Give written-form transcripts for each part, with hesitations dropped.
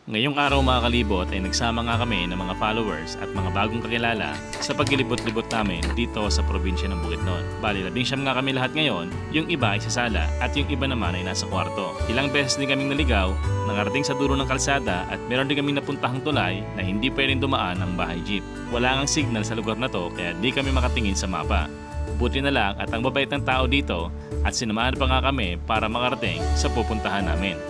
Ngayong araw mga kalibot ay nagsama nga kami ng mga followers at mga bagong kakilala sa paglilibot-libot namin dito sa probinsya ng Bukidnon. Bali, 19 nga kami lahat ngayon, yung iba ay sa sala at yung iba naman ay nasa kwarto. Ilang beses din kaming naligaw, nakarating sa dulo ng kalsada at meron din kaming napuntahang tulay na hindi pwedeng dumaan ang bahay jeep. Wala ngang signal sa lugar na to kaya di kami makatingin sa mapa. Buti na lang at ang babait ng tao dito at sinamahan pa nga kami para makarating sa pupuntahan namin.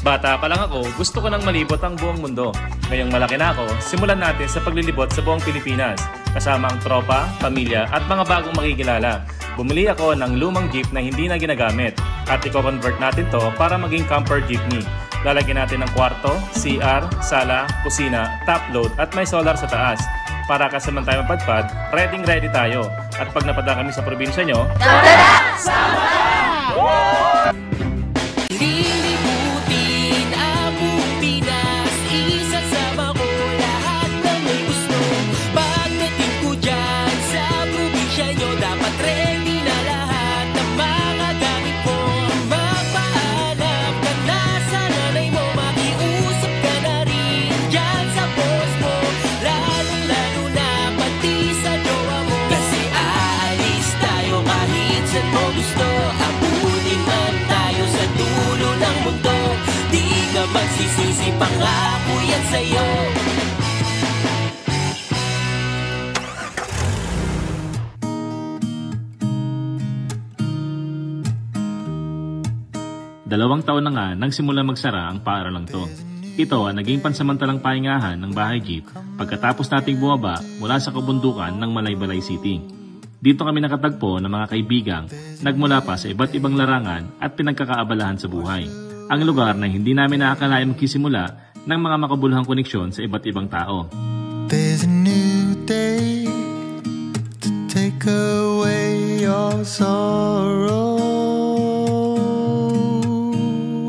Bata pa lang ako, gusto ko nang malibot ang buong mundo. Ngayong malaki na ako, simulan natin sa paglilibot sa buong Pilipinas. Kasama ang tropa, pamilya at mga bagong makikilala. Bumili ako ng lumang jeep na hindi na ginagamit at i-convert natin to para maging camper jeepney. Lalagyan natin ng kwarto, CR, sala, kusina, top load at may solar sa taas. Para kasaman tayo mapadpad, ready tayo. At pag napadaan kami sa probinsya nyo, tara! Sama! Magsisisi pangako yan sa'yo. Dalawang taon na nga nang simula magsara ang paaralang to. Ito ang naging pansamantalang pahingahan ng bahay jeep pagkatapos nating bumaba mula sa kabundukan ng Malaybalay City. Dito kami nakatagpo ng mga kaibigang nagmula pa sa iba't ibang larangan at pinagkakaabalahan sa buhay. Ang lugar na hindi namin naakalain magsisimula ng mga makabuluhang koneksyon sa iba't ibang tao. There's a new day to take away your sorrow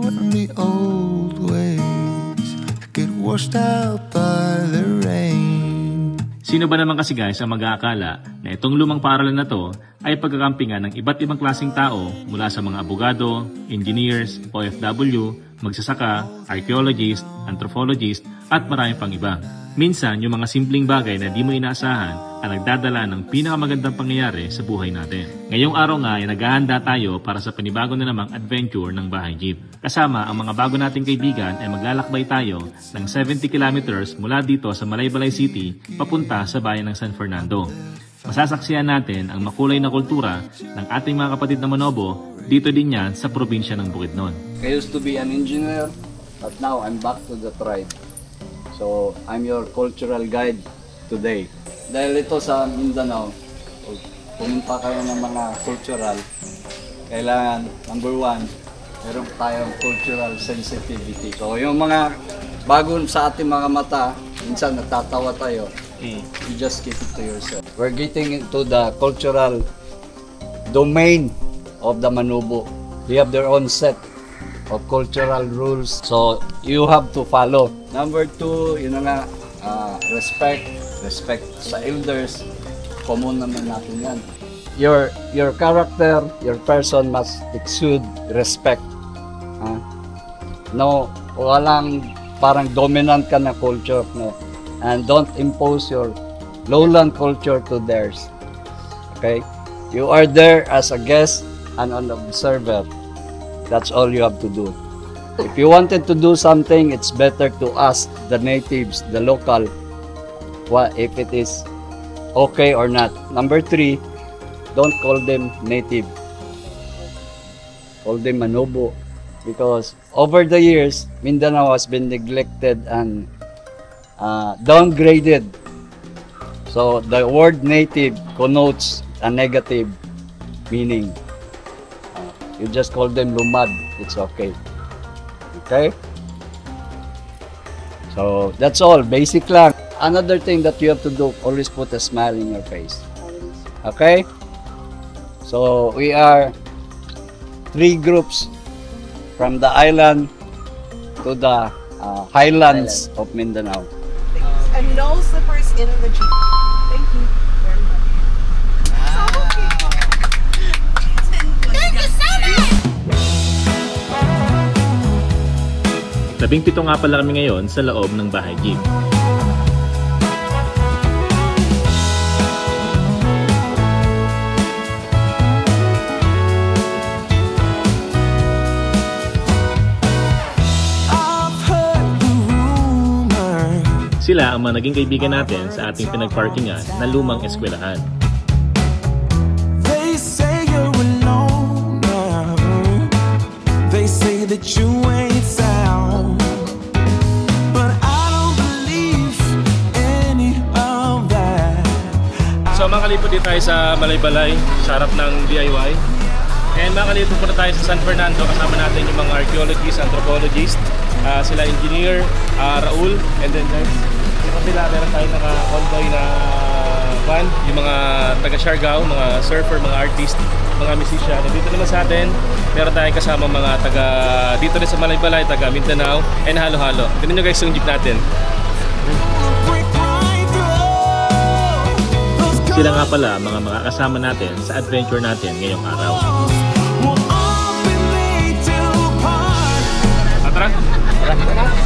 and the old ways get washed out by the rain. Sino ba naman kasi guys ang mag-aakala na itong lumang paaralan na to ay pagkakampingan ng iba't ibang klaseng tao mula sa mga abogado, engineers, OFW, magsasaka, archaeologist, anthropologist at marami pang iba. Minsan yung mga simpleng bagay na di mo inaasahan ang nagdadala ng pinakamagandang pangyayari sa buhay natin. Ngayong araw nga ay naghahanda tayo para sa panibago na namang adventure ng bahay jeep. Kasama ang mga bago nating kaibigan ay maglalakbay tayo ng 70 kilometers mula dito sa Malaybalay City papunta sa bayan ng San Fernando. Masasaksihan natin ang makulay na kultura ng ating mga kapatid na Manobo dito din yan sa probinsya ng Bukidnon. I used to be an engineer, but now I'm back to the tribe. So, I'm your cultural guide today. Dahil ito sa Mindanao, pumunta kayo ng mga cultural, kailangan, number one, meron tayong cultural sensitivity. So, yung mga bago sa ating mga mata, minsan natatawa tayo, you just keep it to yourself. We're getting into the cultural domain of the Manobo. They have their own set of cultural rules, so you have to follow. Number two, yun nga, respect sa elders. Common naman natin yan. Your character, your person must exude respect. No, walang parang dominant ka na culture, no. And don't impose your lowland culture to theirs. Okay? You are there as a guest and an observer. That's all you have to do. If you wanted to do something, it's better to ask the natives, the local, what if it is okay or not. Number three, don't call them native. Call them Manobo. Because over the years, Mindanao has been neglected and downgraded. So the word native connotes a negative meaning. You just call them lumad, it's okay. Okay? So, that's all. Basic lang. Another thing that you have to do, always put a smile in your face. Okay? So, we are 3 groups from the island to the highlands of Mindanao. And no slippers in the jeep. Thank you very much. Thank you so much! 17 nga pala kami ngayon sa loob ng bahay jeep. Sila ang mga naging kaibigan natin sa ating pinagparkingan na lumang eskwelahan. They say you're alone now. They say that you ain't sound. But I don't believe any of that. So mga kalipod dito tayo sa Balay-Balay, sa harap ng DIY. And mga kalipod po na tayo sa San Fernando, kasama natin yung mga archaeologists, anthropologists, sila engineer, Raul, and then guys, yung kabila meron tayo naka-convoy na van, yung mga taga-Siargao, mga surfer, mga artist, mga musician. And dito naman sa atin, meron tayong kasama mga taga dito rin sa Balay-Balay, taga Mindanao, and halo-halo. Tignan nyo guys yung jeep natin. Sila nga pala mga makakasama natin sa adventure natin ngayong araw. Tara!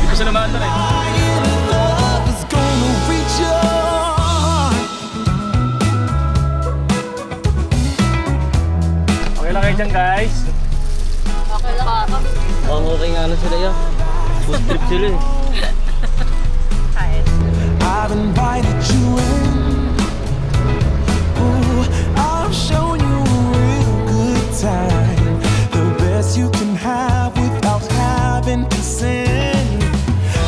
Dito sa naman tara eh. Okay lang kayo dyan guys. Okay lang ako. Okay nga na sila yan. Food trip sila eh. I've invited you in. Ooh, I'll show you a real good time. The best you can have without having to sin.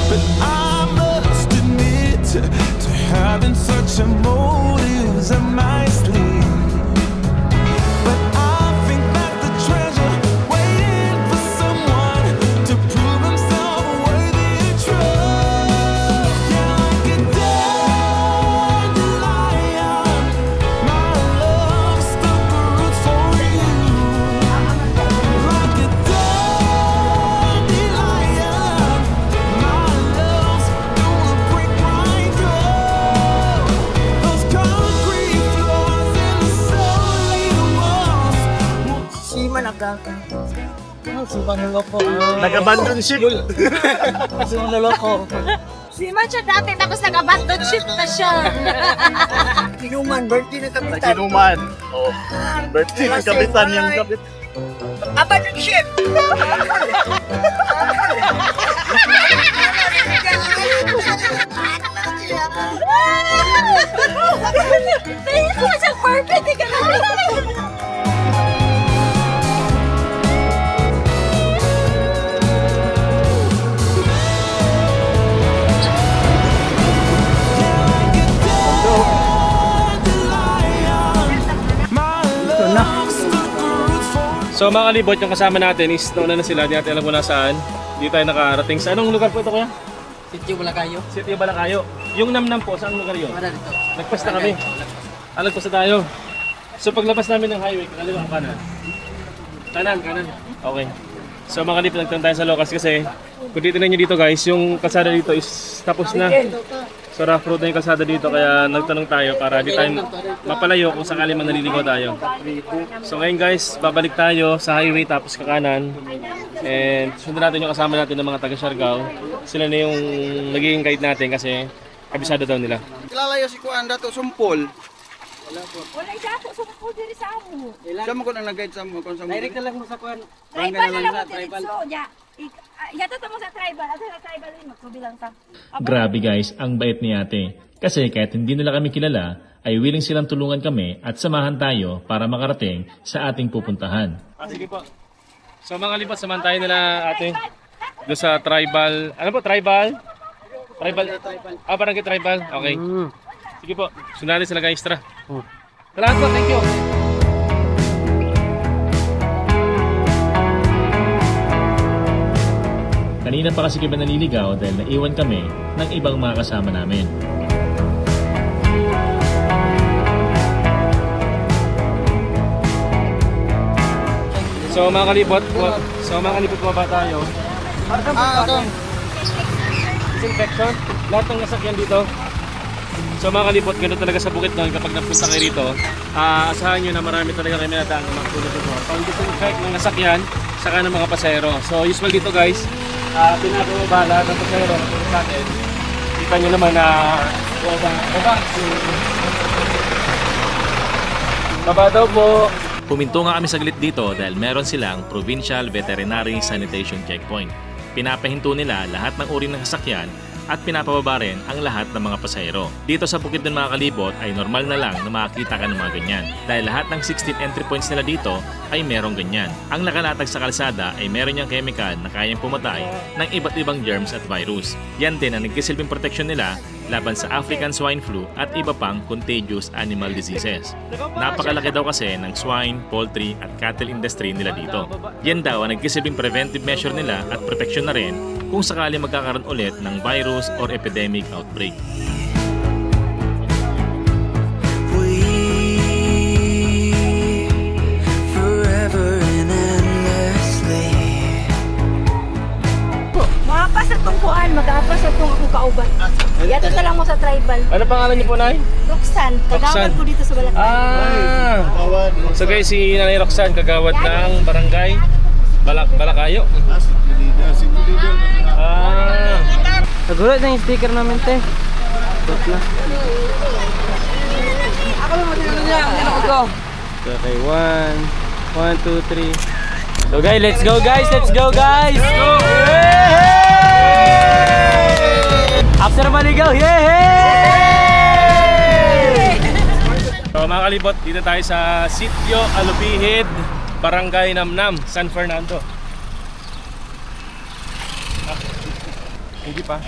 But I must admit to having such a motives up my sleeve. But I think that the treasure waiting for someone to prove himself worthy of trust. Yeah, like a dandelion, my love stuck roots for you. Like a dandelion, my love's gonna break right through those concrete floors and the solid walls. Sima nagkaka. Nag-abandon ship! Sima siya dati tapos nag-abandon ship na siya. Kinuman, birthday ng kapitan. Kinuman. Oh. Birthday ng kapitan yung kapit. Abandon ship! Tingin ko siya perfect. Hindi ka na. So mga kalibot, yung kasama natin is nauna na sila, di natin alam kung nasaan. Di tayo nakarating sa anong lugar po ito kuya? Sityo Balakayo. Sitio Balakayo. Yung namnam po, saan lugar yun? Para dito. Nagpas na kami. Nagpas na tayo. So paglabas namin ng highway, kaliwa ang kanan. Kanan. Okay. So mga kalibot, nagtanong tayo sa locals kasi kung titignan nyo dito guys, yung kalsada dito is tapos na. So rough road na yung kalsada dito, kaya nagtanong tayo para di tayo mapalayo kung sakali man naliligaw tayo. So ngayon guys, babalik tayo sa highway tapos kakanan. And sundan natin yung kasama natin ng mga taga-Siargao. Sila na yung nagiging guide natin kasi kabisado daw nila. Kilalayo si Kuan dato Sumpol. Wala dato sa ko diri sa amo. Siya mo ko nang nag-guide sa mo kon sa mo. Direct na lang mo sa kuan. Tribal na lang sa tribal. Yato mo sa tribal. At sa tribal rin magsubilang ta. Grabe guys, ang bait ni ate. Kasi kahit hindi nila kami kilala, ay willing silang tulungan kami at samahan tayo para makarating sa ating pupuntahan. Sige po. So mga lipat, samahan tayo nila ate doon sa tribal. Ano po? Tribal? Barangay tribal. Okay. Sige po. Sundan natin sila guys. Tara. Salamat po. Thank you. Kanina pa kasi kami naliligaw dahil naiwan kami ng ibang mga kasama namin. So mga kalibot, baba tayo. Ito. Disinfection, lahat ng nasakyan dito. So mga kalibot, ganoon talaga sa bukit doon kapag napunta kayo rito. Asahan nyo na marami talaga kayo minatang na makatulog dito. Pang disinfect ng nasakyan, saka ng mga pasahero. So usual dito guys, pinapababa lahat ng pasahero sa atin. Kita nyo naman na baba daw po. Huminto nga kami saglit dito dahil meron silang Provincial Veterinary Sanitation Checkpoint. Pinapahinto nila lahat ng uri ng sasakyan at pinapababa rin ang lahat ng mga pasahero. Dito sa Bukidnon mga kalibot ay normal na lang na makakita ka ng mga ganyan dahil lahat ng 16 entry points nila dito ay merong ganyan. Ang nakalatag sa kalsada ay meron niyang chemical na kayang pumatay ng iba't ibang germs at virus. Yan din ang nagsisilbing protection nila laban sa African swine flu at iba pang contagious animal diseases. Napakalaki daw kasi ng swine, poultry at cattle industry nila dito. Yan daw ang nagsisilbing preventive measure nila at protection na rin kung sakali magkakaroon ulit ng virus or epidemic outbreak. Makapas at tungkuan, mag-apas at tung akong kauban. Yato na lang mo sa tribal. Ano pangalan niyo po, Nay? Roxanne, kagawad ko dito sa Balakay. So guys, si Nanay Roxanne, kagawad ng barangay Balakayo. Nagulat na yung sticker namin, te. Ako mo niya, ako. Okay, 1, 2, 3. So guys, let's go guys! Let's go guys! Go! After maligaw, yay! So mga kalibot, dito tayo sa Sitio Alupihid, Barangay Namnam, San Fernando. Hindi pa.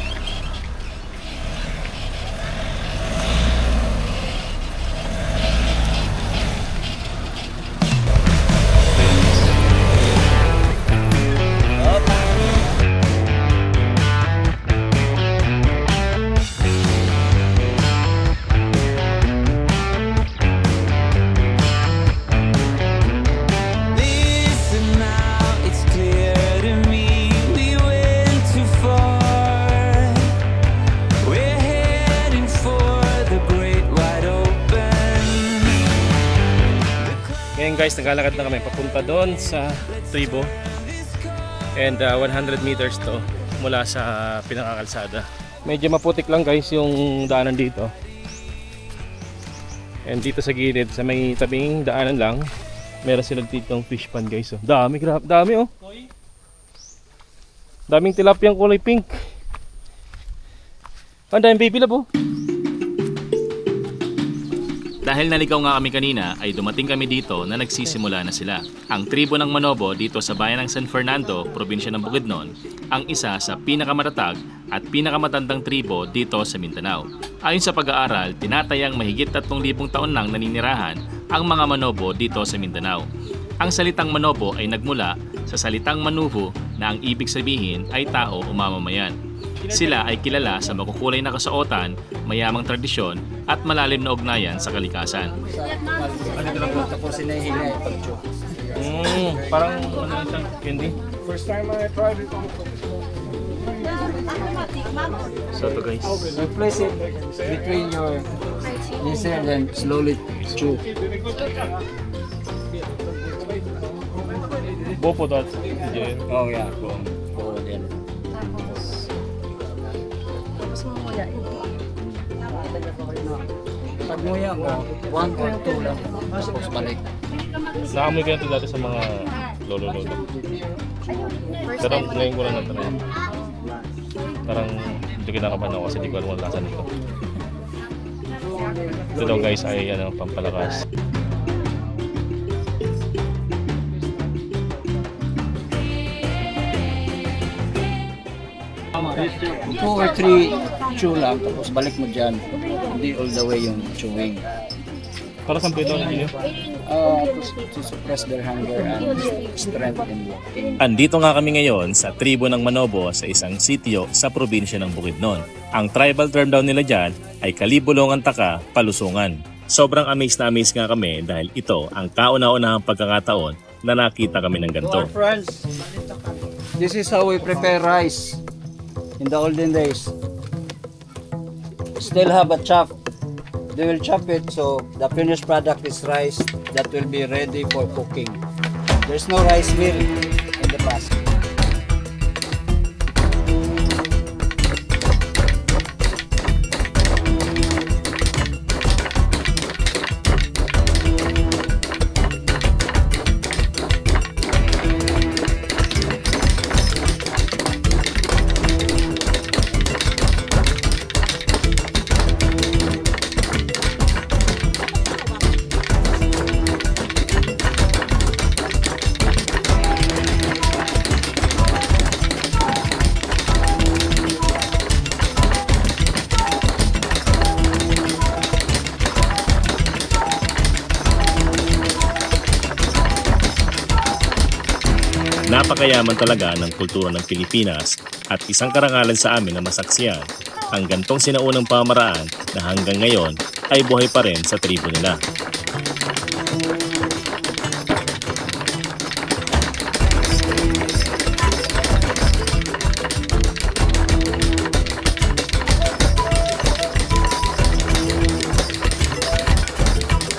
Ngayon guys, naglalakad na kami papunta doon sa tribo. And 100 meters to mula sa pinakakalsada. Medyo maputik lang guys yung daanan dito. And dito sa gilid, sa may tabing daanan lang, meron silang ditong fish pond guys. Oh. Dami, dami oh. Daming tilapiyang kulay pink. Ang daming baby labo. Dahil naligaw nga kami kanina ay dumating kami dito na nagsisimula na sila. Ang tribo ng Manobo dito sa bayan ng San Fernando, probinsya ng Bukidnon, ang isa sa pinakamatatag at pinakamatandang tribo dito sa Mindanao. Ayon sa pag-aaral, tinatayang mahigit 3,000 taon nang naninirahan ang mga Manobo dito sa Mindanao. Ang salitang Manobo ay nagmula sa salitang Manuho na ang ibig sabihin ay tao o mamamayan. Sila ay kilala sa makukulay na kasuotan, mayamang tradisyon at malalim na ugnayan sa kalikasan. Parang ano siyang candy. First time I tried it. So ito guys. You place it between your this and then slowly chew. Bopo that. Oh yeah, go again. Pag nguya mo, 1 or 2 lang. Tapos balik. Naamoy ko ito dati sa mga lolo-lolo. Pero ngayon ko lang na-try. Parang hindi kinakabahan ako kasi hindi ko alam ang lasa nito. Ito daw guys ay pampalakas. Two or 3 chew lang, tapos balik mo dyan. Hindi all the way yung chewing. Para saan po ito? To suppress their hunger and strength in walking. Andito nga kami ngayon sa tribo ng Manobo sa isang sitio sa probinsya ng Bukidnon. Ang tribal term daw nila dyan ay Kalibulongan Taka, Palusungan. Sobrang amazed na amazed nga kami dahil ito ang kauna-unahang pagkakataon na nakita kami ng ganito. Friends, this is how we prepare rice in the olden days. Still have a chop. They will chop it so the finished product is rice that will be ready for cooking. There's no rice mill in the past. Napakayaman talaga ng kultura ng Pilipinas at isang karangalan sa amin na masaksiyan ang gantong sinaunang pamaraan na hanggang ngayon ay buhay pa rin sa tribo nila.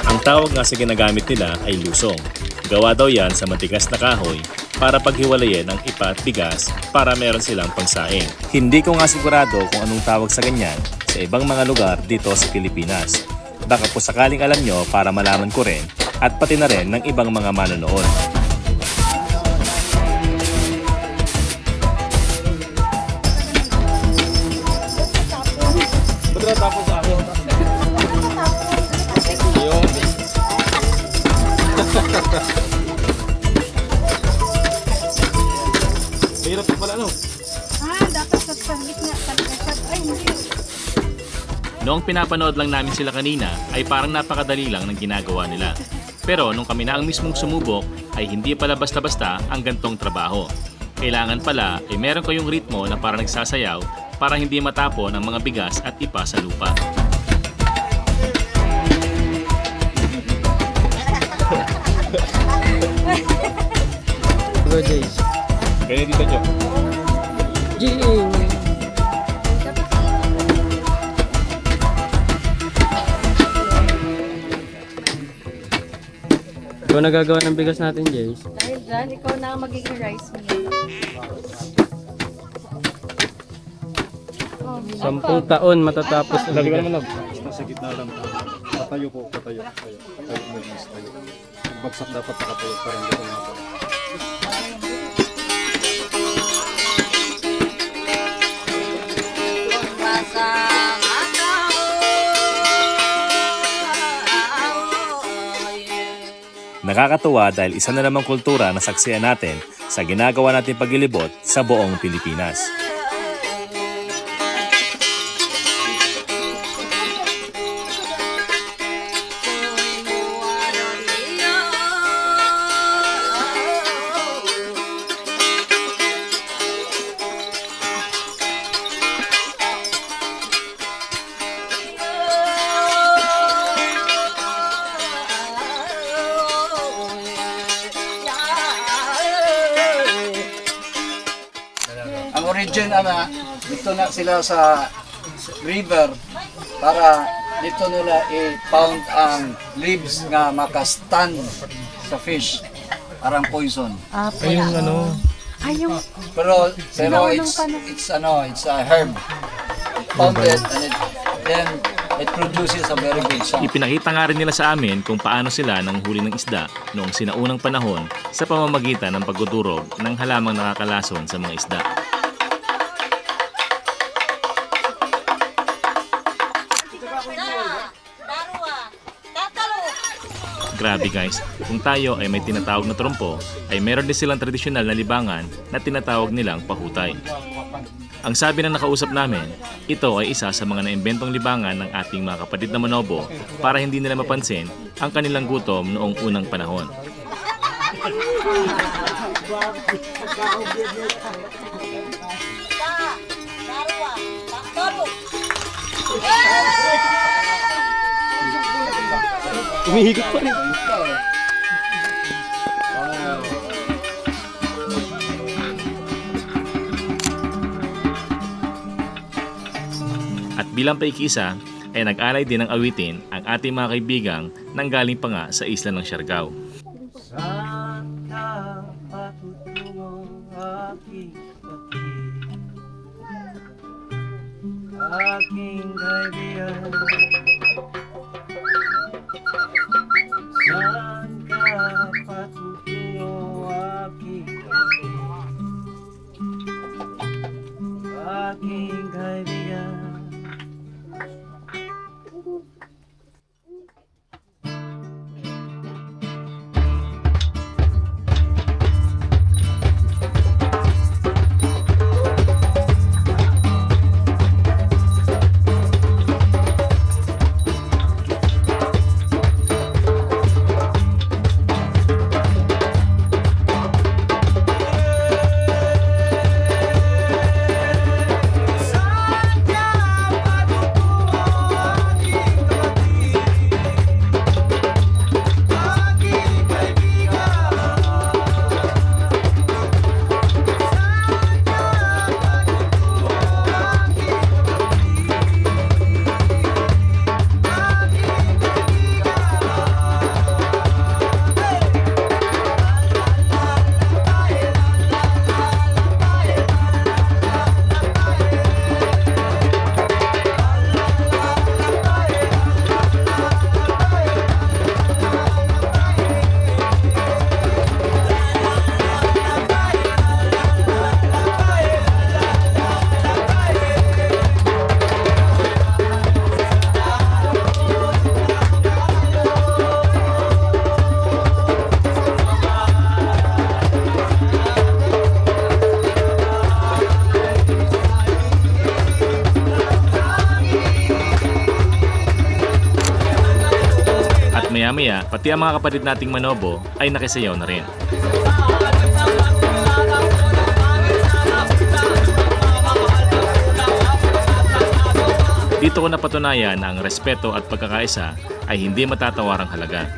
Ang tawag nga sa ginagamit nila ay lusong. Gawa daw yan sa matigas na kahoy para paghiwalayin ang ipa at bigas para meron silang pangsaing. Hindi ko nga sigurado kung anong tawag sa ganyan sa ibang mga lugar dito sa Pilipinas. Baka po sakaling alam nyo para malaman ko rin at pati na rin ng ibang mga manonood. Hirap pa pala, no? Dapat sa gitna. Ay, hindi. Noong pinapanood lang namin sila kanina ay parang napakadali lang ng ginagawa nila. Pero nung kami na ang mismong sumubok ay hindi pala basta-basta ang gantong trabaho. Kailangan pala ay meron kayong ritmo na parang nagsasayaw para hindi matapon ang mga bigas at ipa sa lupa. Go, Jace. Kaya dito nyo. Jing! Ikaw nagagawa ng bigas natin, Jace. Dahil dyan, ikaw na ang magiging rice meal. 10 taon matatapos ang Lagi ka bigas. naman, Log. Sa gitna lang. Patayo po, patayo. Tayo mo yung tayo. Bagsak dapat nakatayo para hindi ko nakatayo. Nakakatuwa dahil isa na namang kultura na saksiyan natin sa ginagawa nating paglilibot sa buong Pilipinas. Ang origin dito na sila sa river para dito nila i-pound ang leaves nga makastand sa fish parang poison. Ayun, ano. Pero it's a herb. Pounded and then it produces a very good sound. Ipinakita nga rin nila sa amin kung paano sila nanghuli ng isda noong sinaunang panahon sa pamamagitan ng pagdudurog ng halamang nakakalason sa mga isda. Grabe guys, kung tayo ay may tinatawag na trompo, ay meron din silang tradisyonal na libangan na tinatawag nilang pahutay. Ang sabi ng nakausap namin, ito ay isa sa mga naimbentong libangan ng ating mga kapatid na Manobo para hindi nila mapansin ang kanilang gutom noong unang panahon. Umihigit pa rin. At bilang paikisa, ay nag-alay din ng awitin ang ating mga kaibigang nanggaling pa nga sa isla ng Siargao. Saan ka patutungo aking aking kaibigan? Saan ka patutungo aking kaibigan? maya-maya, pati ang mga kapatid nating Manobo ay nakisayaw na rin. Dito ko napatunayan na ang respeto at pagkakaisa ay hindi matatawarang halaga.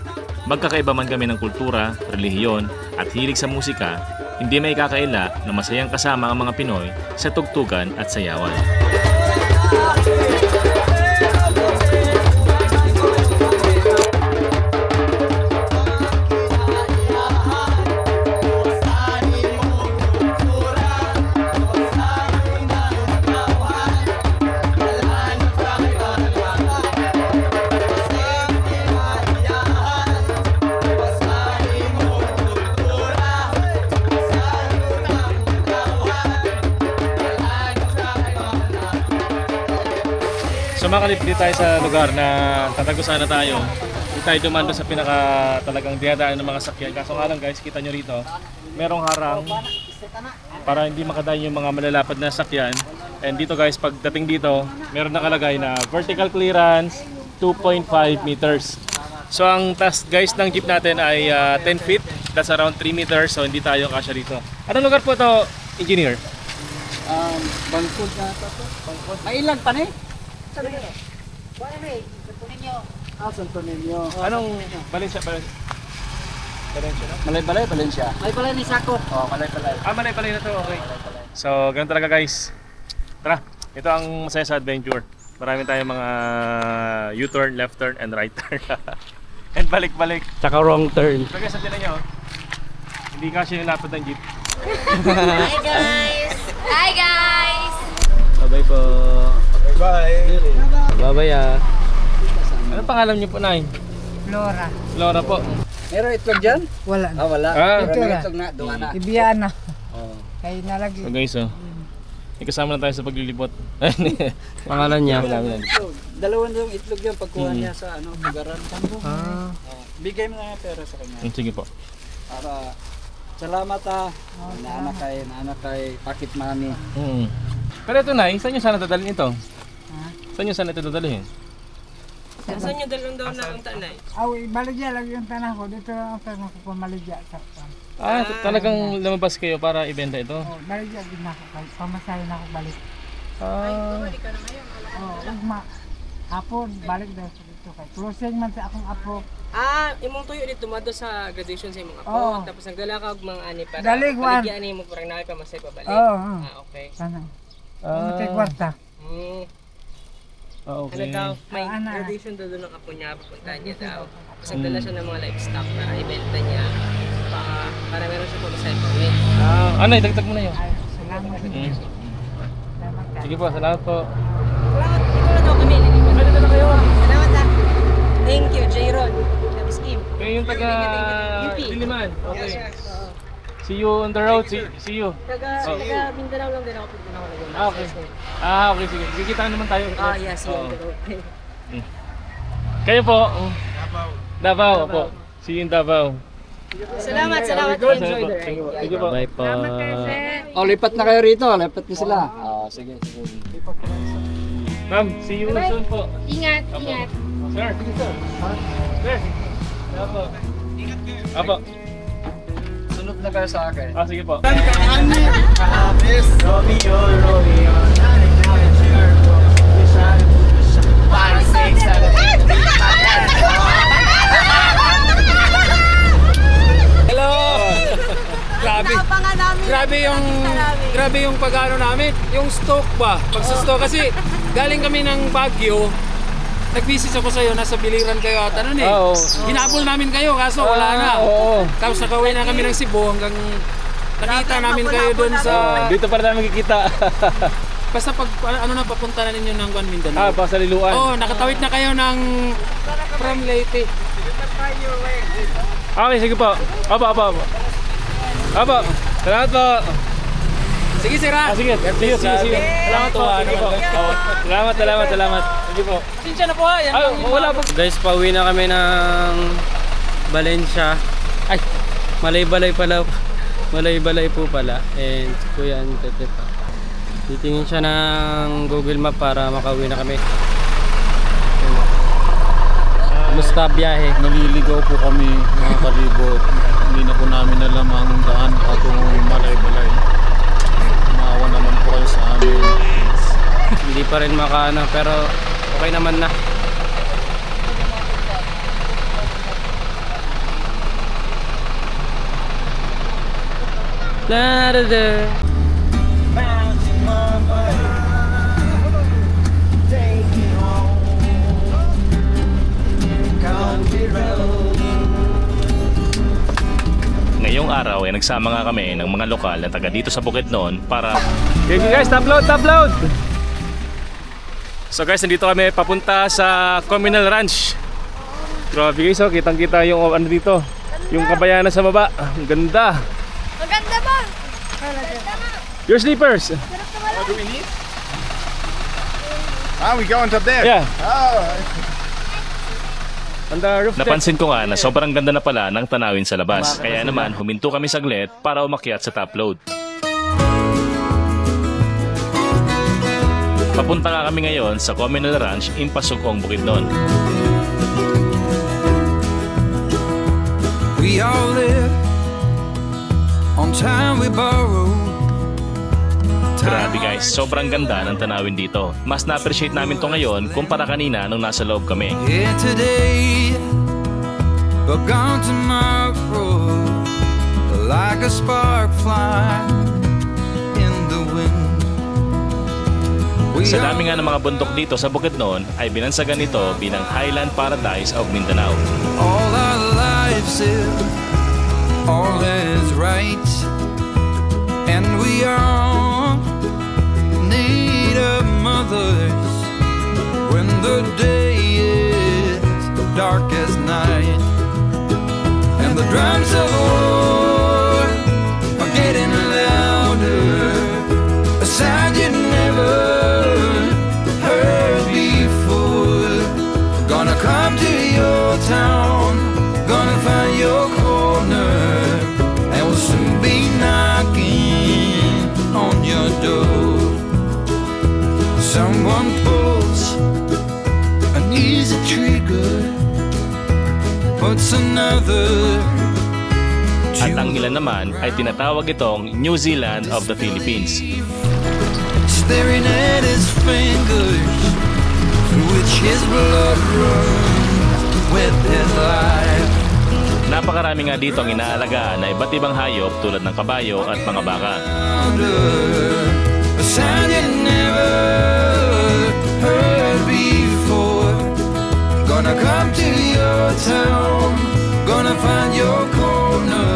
Magkakaiba man kami ng kultura, relihiyon at hilig sa musika, hindi may kakaila na masayang kasama ang mga Pinoy sa tugtugan at sayawan. So makalipit tayo sa lugar na tatagusan na tayo. Hindi tayo dumaan doon sa pinaka talagang dinadaan ng mga sakyan. Kaso nga lang guys, kita nyo rito, merong harang para hindi makadayo yung mga malalapad na sakyan. And dito guys, pagdating dito, meron nakalagay na vertical clearance 2.5 meters. So ang task guys ng jeep natin ay 10 feet. That's around 3 meters. So hindi tayo kasya dito. Anong lugar po to, engineer? Bangkod na ito. May ilag pa na eh. Santo Niño. Santo Niño. Anong Valencia na? Malay-balay, Valencia. May pala ni Sako. Malay-balay. Malay na to, okay. So, ganun talaga guys. Tara, ito ang masaya sa adventure. Marami tayong mga U-turn, left turn, and right turn. And balik-balik. Tsaka wrong turn. So guys, sabihin nyo, hindi kasi yung lapad ng jeep. Hi guys! Hi guys! Bye-bye po. Bye! Bye-bye ah. Anong pangalan nyo po, Nay? Flora. Flora po. Meron itlog dyan? Wala na. Wala. Ito Meron na. itlog na, doon na. Ibiyaan na. Kaya nalagi. So guys, ikasama na tayo sa paglilibot. Pangalan niya? Dalawang yung itlog yan pagkuha niya sa lugaran. Bigay mo na yung pera sa kanya. Sige po. Para salamat naanak kay Pakit Mami. Pero ito, Nay, saan nyo sana dadalhin ito? Saan nyo sana ito dadalhin? Saan nyo dalawang daw na ang tanay? Baligya lang yung tanah ko. Dito lang ang tanah ko pamaligya. Talagang lumabas kayo para ibenta ito? Baligya din ako. Pamasahin ako balik. Bumalik ka na ngayon. Ugma. Hapon, balik daw sa dito kay. Closing man sa akong apo. Imong tuyo dito mado sa graduation sa imong apo. Oo. Tapos nagdala ka og mga ani para Daligwan. baligyan ni mo parang naay pa masay pabalik. Okay. Sana. Matay kwarta. Okay. Ano daw, may graduation daw doon ng apo niya, papunta niya daw. Tapos nagdala siya ng mga livestock para ibenta niya. Para meron siya kung masay pabalik. Ano, idagdag mo na yun. Salamat. Sige po, salamat po. Salamat, ito na daw kami. Salamat na kayo. Salamat na. Thank you, J-Ron. Tapos Kim. Kayo yung taga Diliman. Okay. See you on the road. See you. Taga Mindanao lang din ako. Okay. Okay, sige. Kikita naman tayo. Yes, see you on the road. Kayo po. Davao po. See you in Davao. Salamat. Enjoy the ride. Sige po. Bye po. Lipat na kayo rito. Lipat na sila. Sige. Ma'am, see you soon po. Ingat. Sir. Sir. Apo. Apo. Sunod na kayo sa akin. Sige po. Hello! Grabe yung pag-ano namin, yung stock ba? Pagsa-stock kasi galing kami ng Baguio. Nag-visit ako sa'yo, nasa Biliran kayo ata nun eh. Hinabol namin kayo kaso wala na. Tapos nakauwi na kami ng Cebu hanggang nakita namin kayo doon sa... Dito para namin kikita. Basta pag papunta na ninyo ng Guan Mindanao. Pasaliluan. Nakatawid na kayo ng from Leyte. Okay, sige po. Apo. Salamat po. Sige, Sira. Sige. See you. Salamat po. Salamat. Sige po. Sinsya na po ha. Wala po. Guys, pauwi na kami ng Valencia. Ay, Malay-Balay po pala. And kuya Tete pa. Titingin siya ng Google Map para makauwi na kami. Musta biyahe? Naliligaw po kami mga kalibot. Hindi na po namin alam ang daan patungong Malay-Balay. Maawa naman po kayo sa amin. Hindi pa rin makaano pero okay naman na. Da-da-da. Ngayong araw ay nagsama nga kami ng mga lokal na taga dito sa Bukidnon para... Okay guys, top load! So guys, nandito kami papunta sa Communal Ranch. Grabe guys, oh, kitang-kita yung ano dito. Yung kabayanan sa baba. Ang ganda. Maganda ba? Your sleepers. What do we need? We going up there? Yeah. Oh. On the roof deck. Napansin ko nga na sobrang ganda na pala ng tanawin sa labas. Kaya naman huminto kami saglit para umakyat sa top load. Papunta nga kami ngayon sa Communal Ranch in Pasugong, Bukidnon. We all live on time we borrow. Grabe guys, sobrang ganda ng tanawin dito. Mas na-appreciate namin to ngayon kumpara kanina nung nasa loob kami. Yeah, today, but gone tomorrow, like a spark flying in the wind. Sa dami nga ng mga bundok dito sa Bukidnon ay binansagan nito bilang Highland Paradise of Mindanao. All our lives is all is right, and we all need a mothers when the day is dark as night, and the drums of war are getting louder, a sound you never heard before. Gonna come to your town, gonna find your corner, and we'll soon be knocking on your door. Someone pulls an easy trigger, puts another. At ang ilan naman ay tinatawag itong New Zealand of the Philippines. Staring at his fingers, through which his blood runs with his life. Napakarami nga dito ang inaalagaan na iba't ibang hayop tulad ng kabayo at mga baka. A sound you never heard before. Gonna come to your town, gonna find your corner,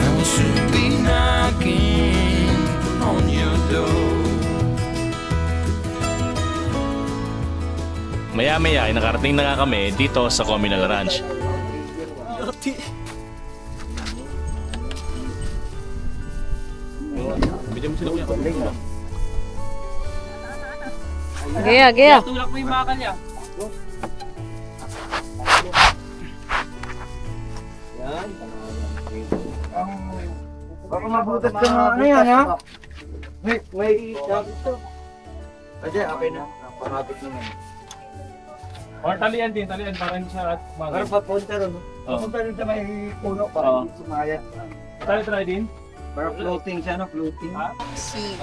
and we'll soon be knocking on your door. Maya-maya ay nakarating na nga kami dito sa Communal Ranch. Gaya. Tulak mo yung bakal niya. Baka mabutas ka na ano yan, ha? May ito. Kasi, okay na. Pangapit naman. Or talian din, para hindi siya Para papunta ron. Papunta rin sa may puno para sumaya. Tali din? Para floating siya, no? Floating. Si.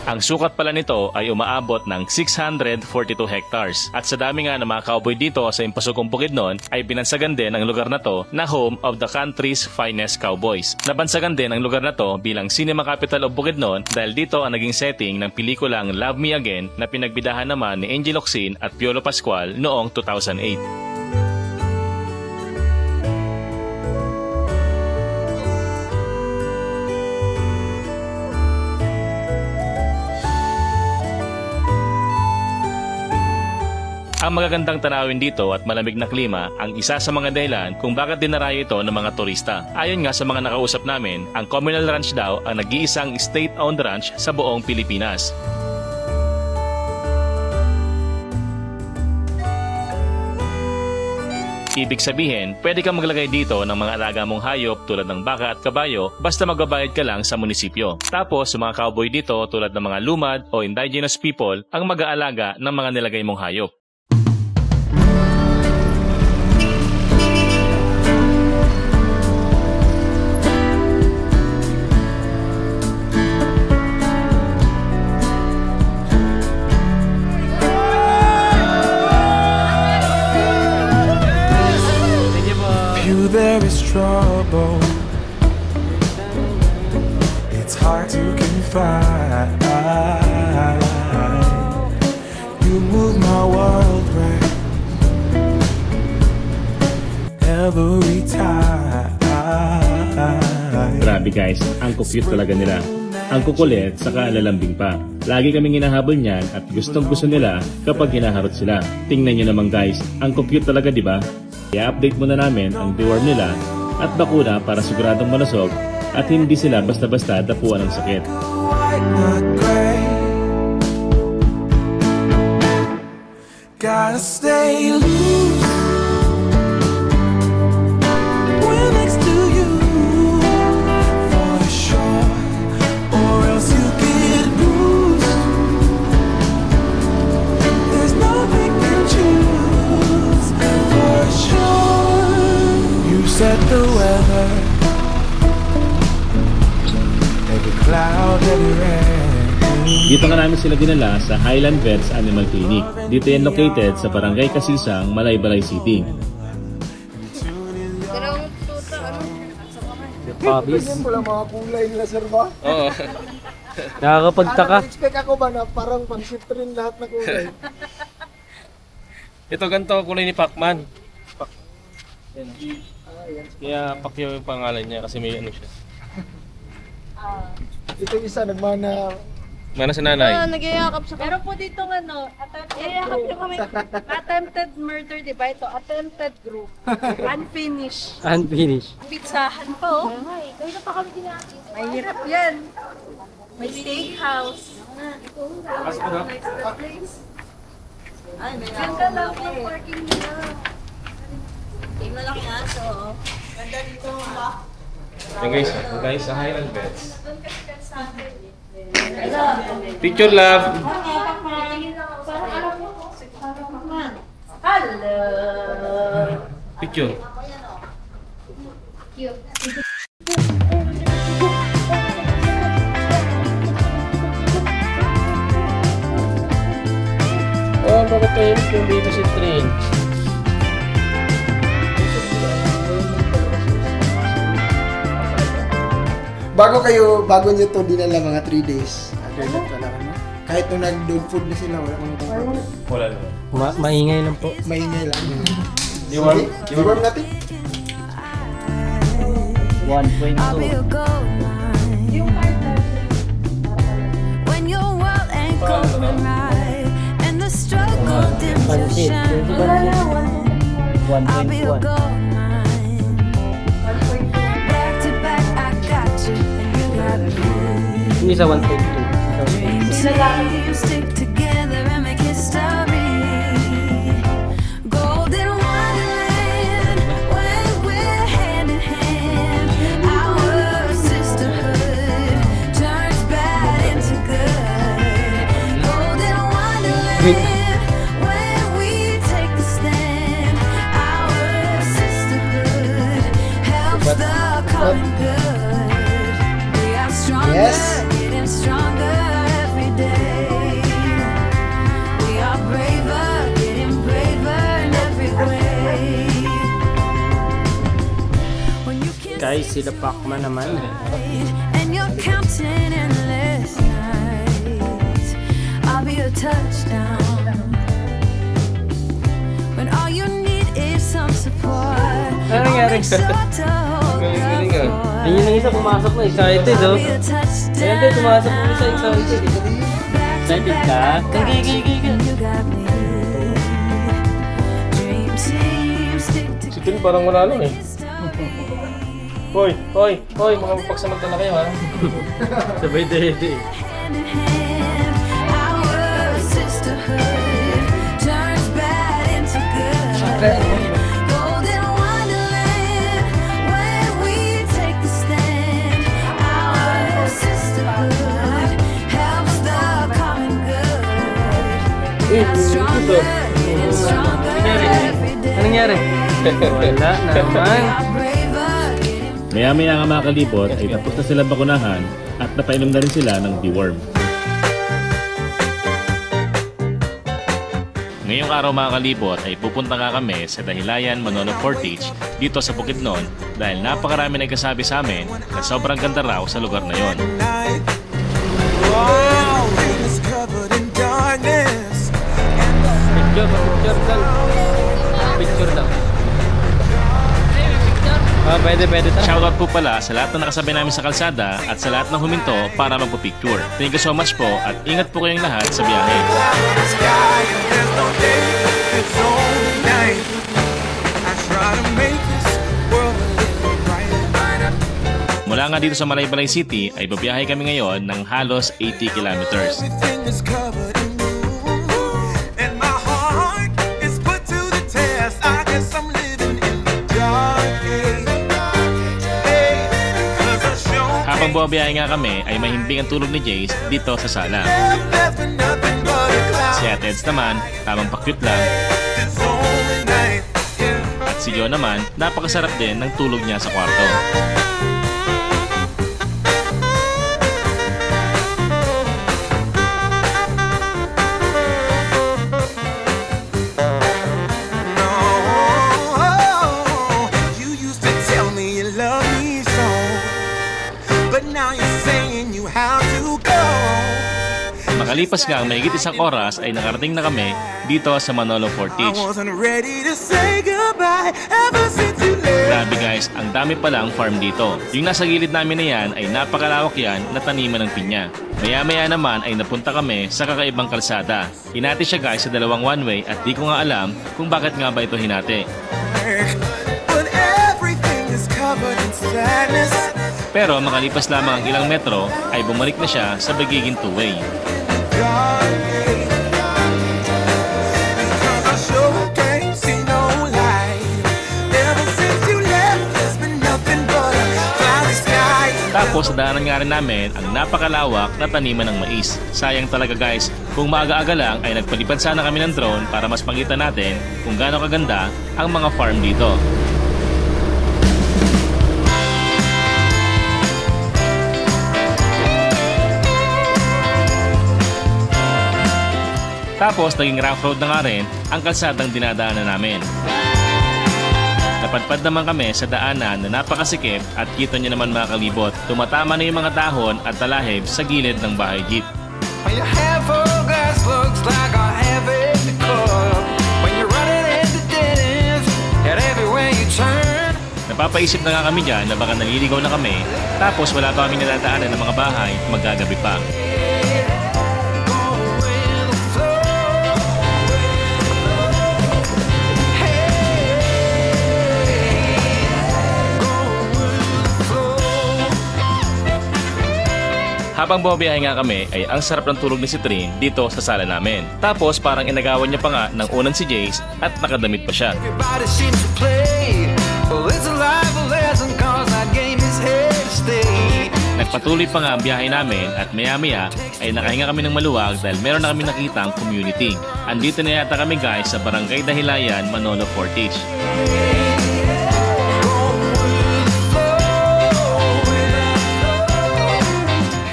Ang sukat pala nito ay umaabot ng 642 hectares. At sa dami nga ng mga cowboy dito sa Impasugong Bukidnon ay binansagan din ang lugar na to na home of the country's finest cowboys. Nabansagan din ang lugar na to bilang Cinema Capital of Bukidnon dahil dito ang naging setting ng pelikulang Love Me Again na pinagbidahan naman ni Angel Locsin at Piolo Pascual noong 2008. Ang magagandang tanawin dito at malamig na klima ang isa sa mga dahilan kung bakit dinarayo ito ng mga turista. Ayon nga sa mga nakausap namin, ang Communal Ranch daw ang nag-iisang state-owned ranch sa buong Pilipinas. Ibig sabihin, pwede kang maglagay dito ng mga alaga mong hayop tulad ng baka at kabayo basta magbabayad ka lang sa munisipyo. Tapos, yung mga cowboy dito tulad ng mga lumad o indigenous people ang mag-aalaga ng mga nilagay mong hayop. There is trouble. It's hard to confide. You move my world right every time. Grabe guys, ang cute talaga nila. Ang kukulit, saka alalambing pa. Lagi kaming hinahabol niyan at gustong gusto nila kapag hinaharot sila. Tingnan nyo naman guys, ang cute talaga, di ba? I-update muna namin ang deworm nila at bakuna para siguradong malusog at hindi sila basta-basta dapuan ng sakit. Gotta stay loose when next to you for sure, or else you get bruised. There's nothing to choose for sure. You set the weather, every cloud, every rain. Dito nga namin sila dinala sa Highland Vets Animal Clinic. Dito yan located sa Barangay Kasisang, Malaybalay City. Puppies. Wala mga kulay nila, sir ba? Oo. Nakakapagtaka. Expect ako ba na parang pang-shift rin lahat na kulay? Ito ganito kulay ni Pacman. Kaya Pacquiao yung pangalan niya kasi may ano siya. Ito isa nagmana. Mana sa nanay? Nagyayakap sa pero po dito ano, attempted kami. Attempted murder, di ba? Ito, attempted group. Unfinished. Unfinished. Pizzahan po. Ay, kaya pa kami ginagawa. Mahirap yan. May steakhouse. Ay, may ganda lang yung parking nila. Yung malaki aso. Ganda dito ba? Yung guys, sa Highland Vets. Picture love. Hello. Picture. Oh, bakit kayo yung dito si train? Bago nyo to dinala mga 3 days. Agad na talaga no? Kahit nung nag-dog food na sila, wala mga problem. Wala lang. Maingay lang po. Maingay lang. Deworm natin. 1.2. When your world ain't going right and the struggle dims your shine, I'll be your gold mine. Back to back, I got you and you got me. Ini sa 1.2. Dreams stick together and make history. Golden wonderland when we're hand in hand. Our sisterhood turns bad into good. Golden wonderland when we take the stand. Our sisterhood helps the common good. We are stronger, getting stronger every day. We are braver, getting braver in every way. Guys, sila Pacman naman. And you're counting endless nights. I'll be a touchdown. When all you need is some support. Ano nangyari? Galing ah. Ayun yung isa pumasok na excited oh. Ayan din, pumasok na isa excited. Excited ka? Si Tin parang wala lang eh. Hoy, mga mapagsamantala kayo ha. Sabay dede. Golden nangyari? Wala naman. Maya-maya nga mga kalibot ay tapos na sila bakunahan at napainom na rin sila ng deworm. Ngayong araw mga kalibot ay pupunta nga kami sa Dahilayan, Manolo Portage dito sa Bukidnon dahil napakarami nagkasabi sa amin na sobrang ganda raw sa lugar na yon. Picture daw. Pwede. Shoutout po pala sa lahat na nakasabi namin sa kalsada at sa lahat ng huminto para magpa-picture. Thank you so much po at ingat po kayong lahat sa biyahe. Mula nga dito sa Malaybalay City ay babiyahe kami ngayon ng halos 80 kilometers. Habang bumabiyahe nga kami ay mahimbing ang tulog ni Jace dito sa sala. Si Ate Eds naman, tamang pakyut lang. At si Joe naman, napakasarap din ng tulog niya sa kwarto. Makalipas nga ang mahigit isang oras ay nakarating na kami dito sa Manolo Portage. Grabe guys, ang dami palang farm dito. Yung nasa gilid namin na yan ay napakalawak yan na taniman ng pinya. Maya-maya naman ay napunta kami sa kakaibang kalsada. Hinati siya guys sa dalawang one-way at di ko nga alam kung bakit nga ba ito hinati. Pero makalipas lamang ang ilang metro ay bumalik na siya sa magiging two-way. Tapos sa daanan nga rin namin ang napakalawak na taniman ng mais. Sayang talaga guys, kung maaga-aga lang ay nagpalipad sana kami ng drone para mas makita natin kung gaano kaganda ang mga farm dito. Tapos naging rough road na nga rin ang kalsadang dinadaanan namin. Napadpad naman kami sa daanan na napakasikip at kita nyo naman mga kalibot, tumatama na yung mga dahon at talahib sa gilid ng bahay jeep. Napapaisip na nga kami dyan na baka naliligaw na kami, tapos wala pa kami nadadaanan ng mga bahay, maggagabi pa. Habang bumabiyahe nga kami ay ang sarap ng tulog ni si Trin dito sa sala namin. Tapos parang inagawan niya pa nga ng unan si Jace at nakadamit pa siya. Nagpatuloy pa nga ang biyahe namin at maya-maya ay nakahinga kami ng maluwag dahil meron na kami nakitang community. Andito na yata kami guys sa Barangay Dahilayan, Manolo Portage.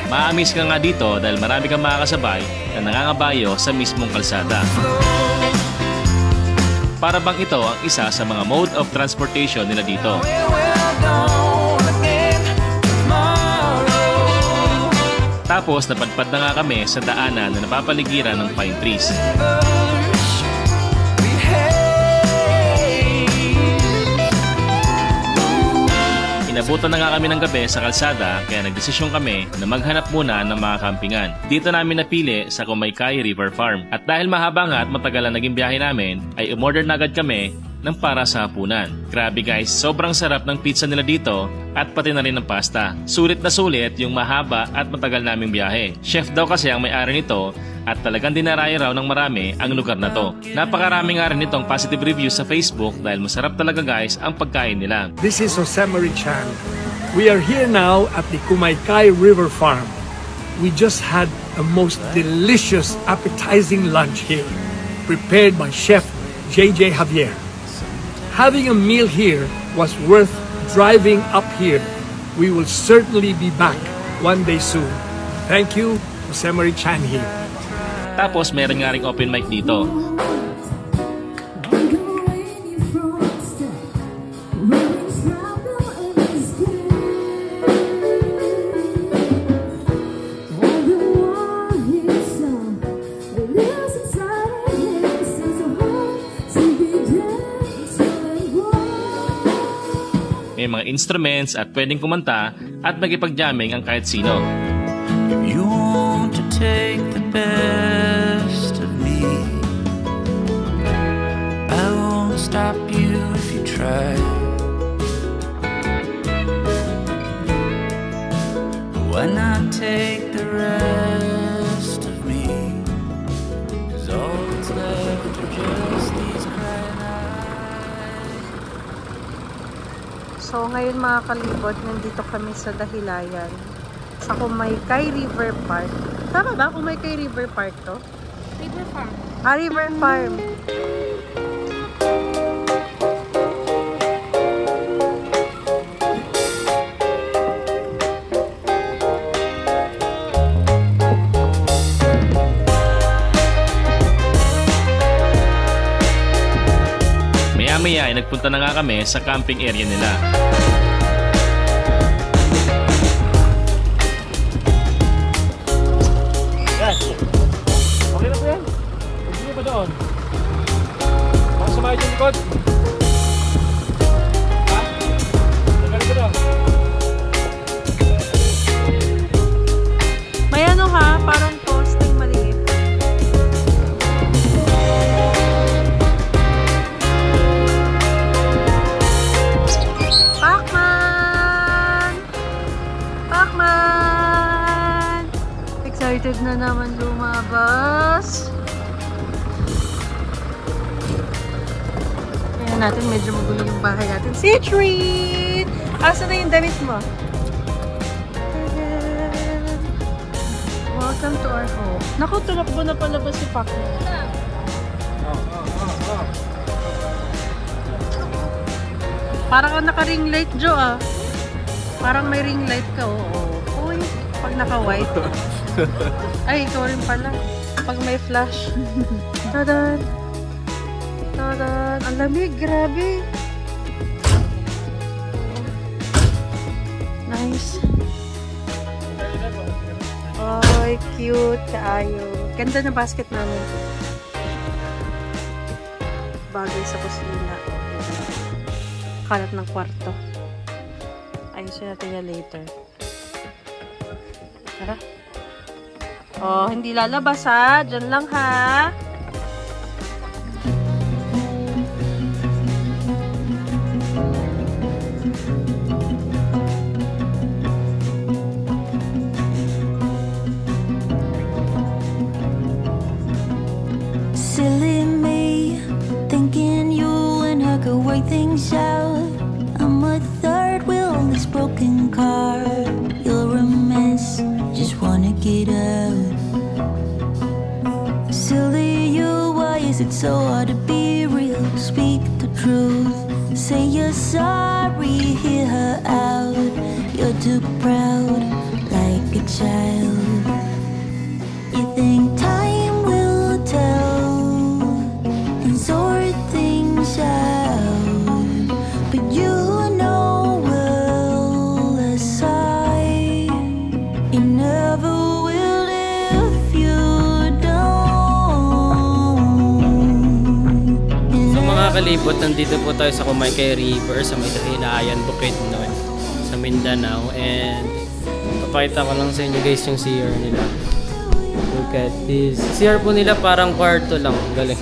Maamis ka nga dito dahil marami kang makakasabay na nangangabayo sa mismong kalsada. Para bang ito ang isa sa mga mode of transportation nila dito. Tapos napadpad na nga kami sa daanan na napapaligiran ng pine trees. Inabutan na nga kami ng gabi sa kalsada kaya nagdesisyon kami na maghanap muna ng mga kampingan. Dito namin napili sa Kumaykay River Farm. At dahil mahaba nga at matagal na naging biyahe namin, ay umorder na agad kami ng para sa hapunan. Grabe guys, sobrang sarap ng pizza nila dito at pati na rin ng pasta. Sulit na sulit yung mahaba at matagal naming biyahe. Chef daw kasi ang may-ari nito at talagang dinarayo raw ng marami ang lugar na to. Napakarami nga rin itong positive reviews sa Facebook dahil masarap talaga guys ang pagkain nila. This is Jose Marichan. We are here now at the Kumaykay River Farm. We just had a most delicious appetizing lunch here, prepared by Chef JJ Javier. having a meal here was worth driving up here. We will certainly be back one day soon. Thank you, Jose Marie Chan here. Tapos meron nga ring open mic dito. May mga instruments at pwedeng kumanta at magipag-jamming ang kahit sino. You want to take the best of me, I won't stop you if you try. Why not take the rest of me? 'Cause all that's left are just these crying eyes. So ngayon mga kalibot, nandito kami sa Dahilayan sa Kumaykay River Park. Tama ba? Kumaykay River Park to? River Farm. River Farm. Maya-maya ay nagpunta na nga kami sa camping area nila. Okay na po yan. Hindi ba doon? Baka sumayad yung likod. Ha? Tagal ko doon. May ano ha, parang posting maliit. Pacman! Pacman! Excited na naman lumabas. Ayan natin, medyo magulo yung bahay natin. Citrine! Asa na yung damit mo? Welcome to our home. Naku, tulakbo na palabas si Pacman. Parang ka naka-ring light, Jo, ah. Parang may ring light ka, oo. Uy, pag naka-white. Ay, ikaw rin pala. Pag may flash. Tadan! Tadan! Ang lamig, grabe! Nice! Ay, cute! Kaayo! Ganda na basket namin. Bagay sa kusina. Kalat ng kwarto. Ayusin natin na later. Tara. Oh, hindi lalabas ha. Diyan lang ha. Silly me, thinking you and her could work things out. I'm a third wheel on this broken car. You're a mess, just wanna get out. Silly you, why is it so hard to be real? Speak the truth, say you're sorry, hear her out. You're too proud, like a child. You think time will tell and sort things out, but you know well as I, you never will if you don't. So mga kalibot, nandito po tayo sa Kumaykay River sa may Dahilayan, Bukidnon, sa Mindanao. And papakita ko lang sa inyo guys yung CR nila. Look at this. CR po nila parang kwarto lang. Galing.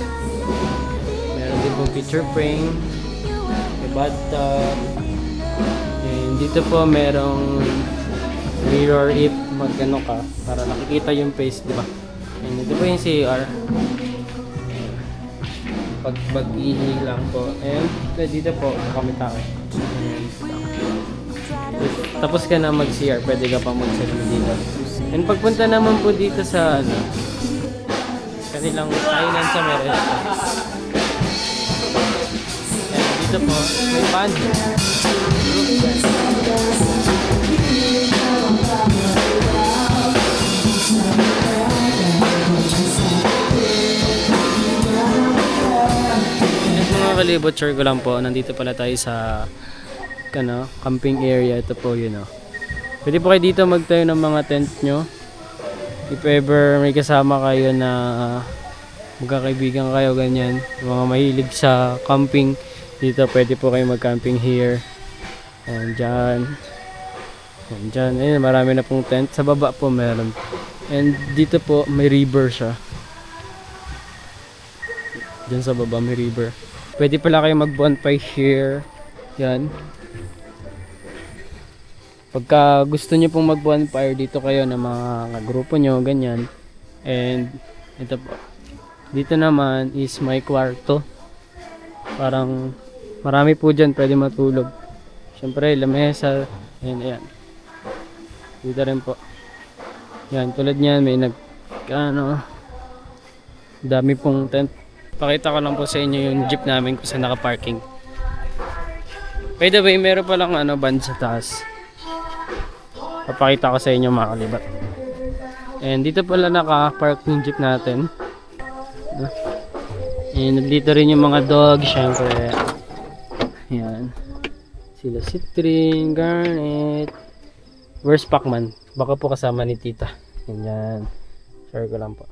Meron din pong picture frame. May bathtub. And dito po merong mirror if magano ka para nakikita yung face, di ba? And dito po yung CR. Pag mag-ihi lang po. And dito po kami tayo. Tapos ka na mag-CR, pwede ka pa mag-selfie dito. And pagpunta naman po dito sa kanilang kainan sa Meresta. And dito po may band. Mga kalibot, share ko lang po, nandito pala tayo sa camping area. Ito po yun, oh. Pwede po kayo dito magtayo ng mga tent nyo. If ever may kasama kayo na magkakaibigan kayo, ganyan, mga mahilig sa camping, dito pwede po kayo mag-camping here. And dyan, ayun, marami na pong tent. Sa baba po meron. And dito po may river siya. Dyan sa baba may river. Pwede pala kayo mag-bonfire here. Yan. Pagka gusto nyo pong mag-bonfire, dito kayo ng mga grupo nyo, ganyan. And ito po. Dito naman is may kwarto. Parang marami po dyan pwede matulog. Siyempre, lamesa. Ayan. Dito rin po. Yan, tulad nyan, may dami pong tent. Pakita ko lang po sa inyo yung jeep namin kung saan naka-parking. By the way, meron palang band sa taas. Papakita ko sa inyo mga kalibat. And dito pala naka-park yung jeep natin. And dito rin yung mga dog, syempre. Yan. Sila Citrin, Garnet. Where's Pacman? Baka po kasama ni Tita. Yan. Share ko lang po.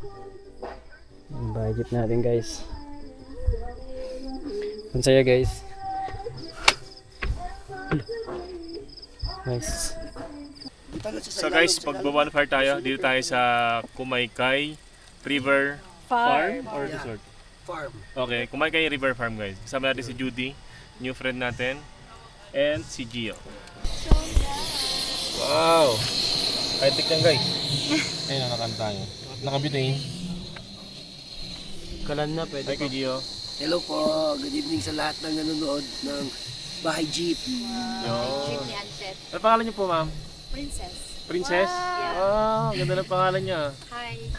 Yung bahay jeep natin, guys. Ang saya, guys. Nice. So guys, pag-bonfire tayo, dito tayo sa Kumaykay River Farm or Resort? Farm. Okay, Kumaykay River Farm, guys. Kasama natin si Judy, new friend natin, and si Gio. Wow! High-tech yan, guys. Ayun, nakakanta nyo. Nakabitain. Kalan na, pwede. Thank you, Gio. Hello po, good evening sa lahat ng nanonood ng Bahay Jeep. Jeep ni Anset. Ano pangalan niyo po, ma'am? Princess. Princess? Yeah. Ganda ng pangalan niya. Hi.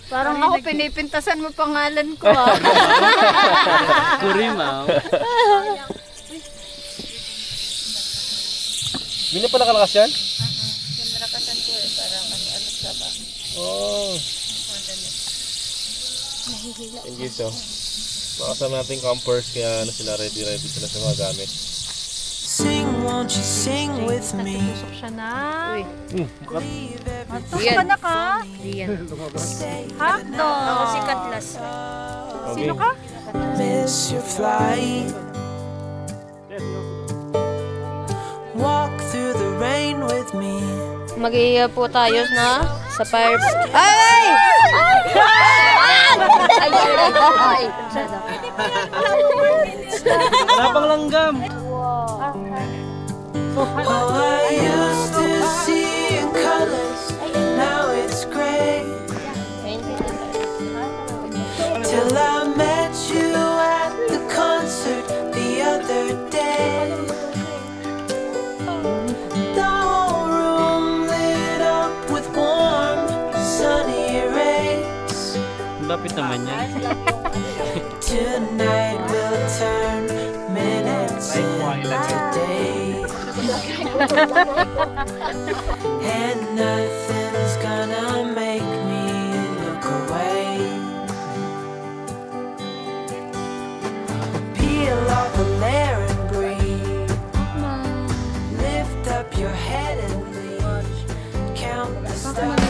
Parang ako pinipintasan mo pangalan ko, ah. Kuri, ma'am. Hindi na pala kalakas yan? Yung malakasan ko parang sa ba? Oh. Thank you, so. Makasama natin campers, kaya sila ready sila sa mga gamit. Sing, won't you sing with me? Natusok siya na. Uy. Natusok ka na ka? Rian. Hotdog. Ako si Katlas. Sino ka? Miss your flight. Walk through the rain with me. Mag-iya po tayo na sa fire. Ay! Ay! Napang langgam. Oh, I used to see in colors, now it's gray. Till I met you at the concert the other day. The whole room lit up with warm, sunny rays. Lapit naman yan. Tonight we'll turn minutes into days. And nothing's gonna make me look away. Peel off the layer and breathe. Lift up your head and leave. Count the stars.